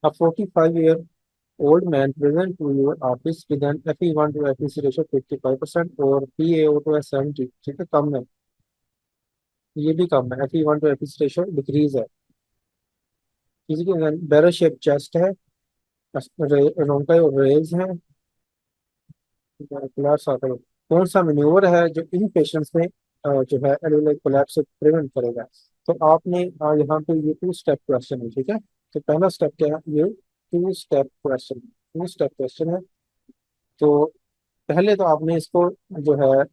A 45-year-old man present to your office with an FE1 to FEC ratio 55% और PaO2 है 70। ठीक है, कम है, ये भी कम है। FE1 to FEC ratio decrease है। किसी के बैरल शेप चेस्ट है, रोंका और रेल्स हैं, कोलैप्स आता है। कौन सा मेन्यूवर है जो इन पेशेंट्स में जो है एलुलर कोलैप्स से प्रिवेंट करेगा? तो आपने यहाँ पे ये टू स्टेप क्वेश्चन है, ठीक है। तो पहला स्टेप क्या है, ये टू स्टेप क्वेश्चन है। तो पहले तो आपने इसको जो है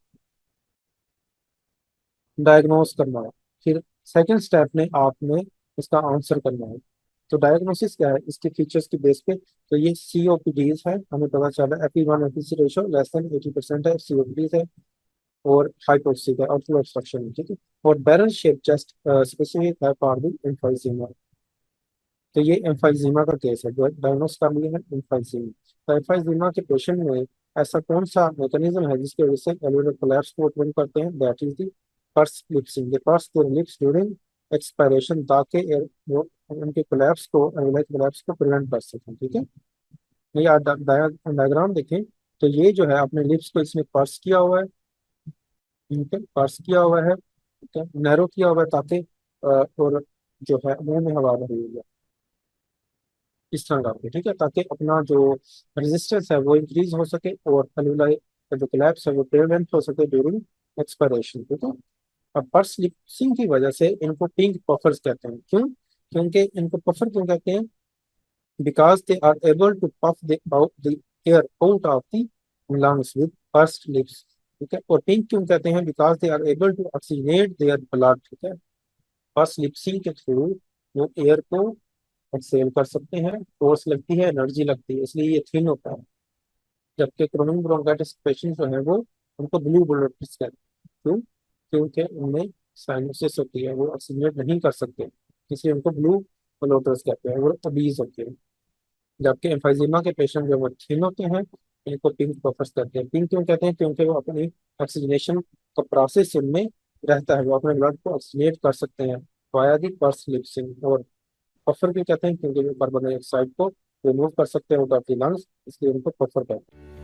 डायग्नोस करना है, फिर सेकंड स्टेप में आपने इसका आंसर करना है। तो डायग्नोसिस क्या है इसके फीचर्स की बेस पे? तो ये COPDs है, हमें पता चला FE1 FEC ratio less than 80% है, COPDs है, और हाइपोक्सिक है, आउटफ्लो ऑब्स्ट्रक्शन है, ठीक है। और बैरल शेप चेस्ट स्पेसिफिक है फॉर द एम्फाइजीमा। तो ये एम्फाइजीमा का केस है जो डायग्नोस कर लिया है, एम्फाइजीमा। तो एम्फाइजीमा के पेशेंट में ऐसा कौन सा मैकेनिज्म है जिसकी वजह से एलुलर कोलैप्स को प्रिवेंट करते हैं? That is the purse lipsing. They purse their lips during expiration ताकि वो उनके कोलैप्स को, एलुलर कोलैप्स को प्रिवेंट कर सकें, ठीक है। ये आप डायग्राम देखें, तो ये जो है अपने लिप्स को इसमें पर्स किया हुआ है, ठीक है, पर्स किया हुआ है, ठीक है, नैरो किया हुआ है ताकि और जो है मुंह में हवा भरी हुई है इस तरह करके, ठीक है, ताकि अपना जो रेजिस्टेंस है वो इंक्रीज हो सके और एलुलाई का जो कोलैप्स है वो प्रिवेंट हो सके ड्यूरिंग एक्सपायरेशन, ठीक है। अब पर्स लिप्सिंग की वजह से इनको पिंक पफर्स कहते हैं। क्यों? क्योंकि इनको पफर क्यों कहते हैं? Because they are able to puff the out the air out of the lungs with pursed lips, ठीक है। और पिंक क्यों कहते हैं? Because they are able to oxygenate their blood, ठीक है। पर्स लिप्सिंग के थ्रू वो एयर को एक्सेल कर सकते हैं, फोर्स लगती है, एनर्जी लगती है, इसलिए ये थिन होता है। जबकि क्रोनिक ब्रोंकाइटिस पेशेंट जो है वो, उनको ब्लू ब्लोटिस कहते हैं। क्यों? क्योंकि उनमें साइनोसिस होती है, वो ऑक्सीजनेट नहीं कर सकते, इसलिए उनको ब्लू ब्लोटर्स कहते हैं, वो ओबीज होते हैं। जबकि एम्फाइजीमा के पेशेंट जो वो थिन होते हैं, इनको पिंक बफर्स कहते हैं। पिंक क्यों कहते हैं? क्योंकि वो अपनी ऑक्सीजनेशन का प्रोसेस उनमें रहता है, वो अपने ब्लड को ऑक्सीजनेट कर सकते हैं वाया दी पर्स लिप्सिंग। और पफर क्यों कहते हैं? क्योंकि वो कार्बन डाइऑक्साइड को रिमूव कर सकते हैं आउट ऑफ द लंग्स, इसलिए उनको पफर कहते हैं।